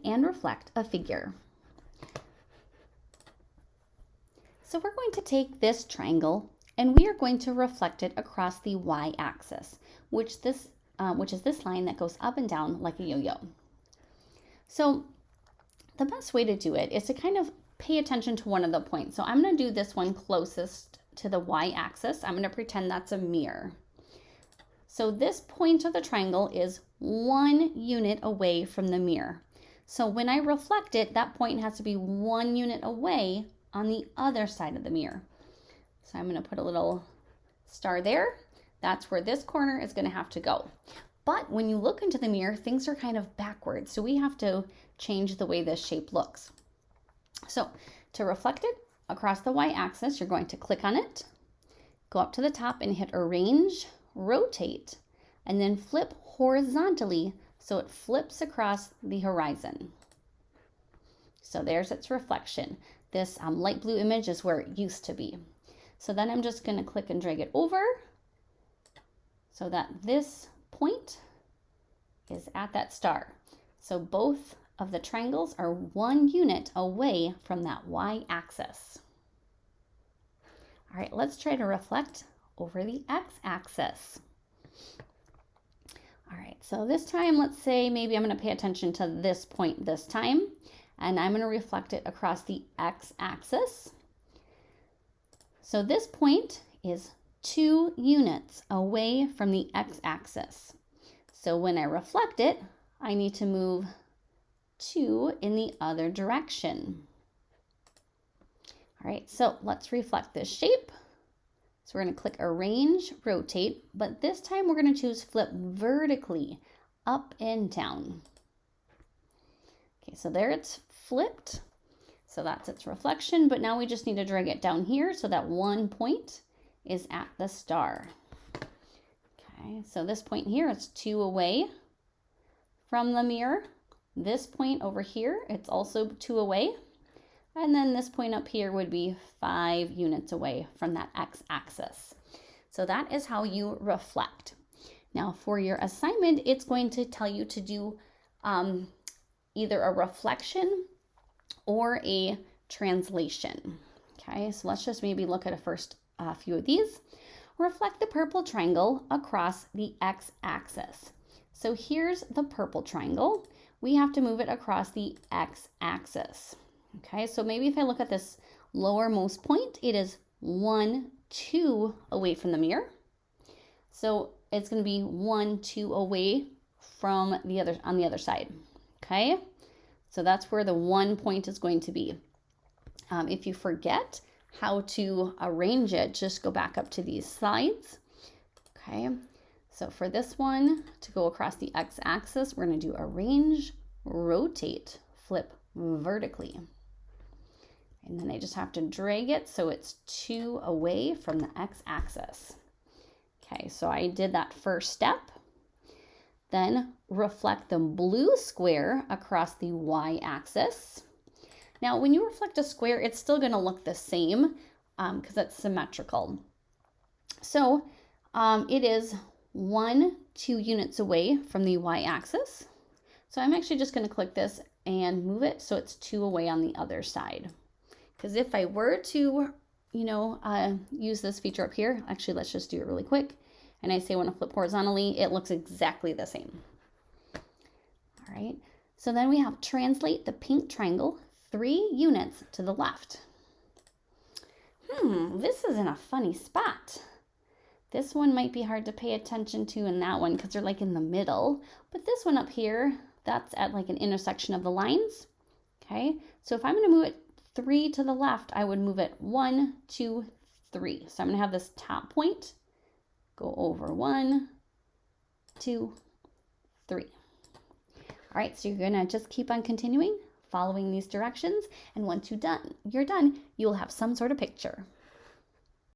and reflect a figure. So we're going to take this triangle and we are going to reflect it across the y-axis, which is this line that goes up and down like a yo-yo. So the best way to do it is to kind of pay attention to one of the points. So I'm going to do this one closest to the y-axis. I'm going to pretend that's a mirror. So this point of the triangle is 1 unit away from the mirror. So when I reflect it, that point has to be 1 unit away on the other side of the mirror. So I'm going to put a little star there. That's where this corner is going to have to go. But when you look into the mirror, things are kind of backwards. So we have to change the way this shape looks. So to reflect it across the y-axis, you're going to click on it, go up to the top and hit Arrange, Rotate, and then flip horizontally so it flips across the horizon. So there's its reflection. This light blue image is where it used to be. So then I'm just going to click and drag it over so that this point is at that star. So both of the triangles are 1 unit away from that y-axis. All right, let's try to reflect over the x-axis. All right, so this time, let's say maybe I'm going to pay attention to this point this time, and I'm going to reflect it across the x-axis. So this point is 2 units away from the x-axis. So when I reflect it, I need to move 2 in the other direction. All right, so let's reflect this shape. So we're going to click Arrange, Rotate, but this time we're going to choose Flip vertically, up and down. Okay, so there it's flipped. So that's its reflection, but now we just need to drag it down here so that 1 point is at the star. Okay, so this point here is 2 away from the mirror. This point over here, it's also 2 away. And then this point up here would be 5 units away from that x-axis. So that is how you reflect. Now for your assignment, it's going to tell you to do either a reflection or a translation. Okay, so let's just maybe look at a few of these. Reflect the purple triangle across the x-axis. So here's the purple triangle. We have to move it across the x-axis. Okay, so maybe if I look at this lowermost point, it is 1, 2 away from the mirror. So it's going to be 1, 2 away from the other on the other side. Okay, so that's where the 1 point is going to be. If you forget how to arrange it, just go back up to these sides. Okay, so for this one to go across the x-axis, we're going to do Arrange, Rotate, Flip vertically. And then I just have to drag it so it's 2 away from the x-axis. Okay, so I did that first step. Then reflect the blue square across the y-axis. Now, when you reflect a square, it's still going to look the same because it's symmetrical. So it is 1, 2 units away from the y-axis. So I'm actually just going to click this and move it so it's 2 away on the other side. Because if I were to, use this feature up here, actually, let's just do it really quick. And I say I want to flip horizontally, it looks exactly the same. All right, so then we have translate the pink triangle 3 units to the left. This is in a funny spot. This one might be hard to pay attention to in that one because they're like in the middle. But this one up here, that's at like an intersection of the lines. Okay, so if I'm going to move it 3 to the left, I would move it 1, 2, 3. So I'm going to have this top point go over 1, 2, 3. All right, so you're going to just keep on continuing, following these directions, and once you're done, you'll have some sort of picture.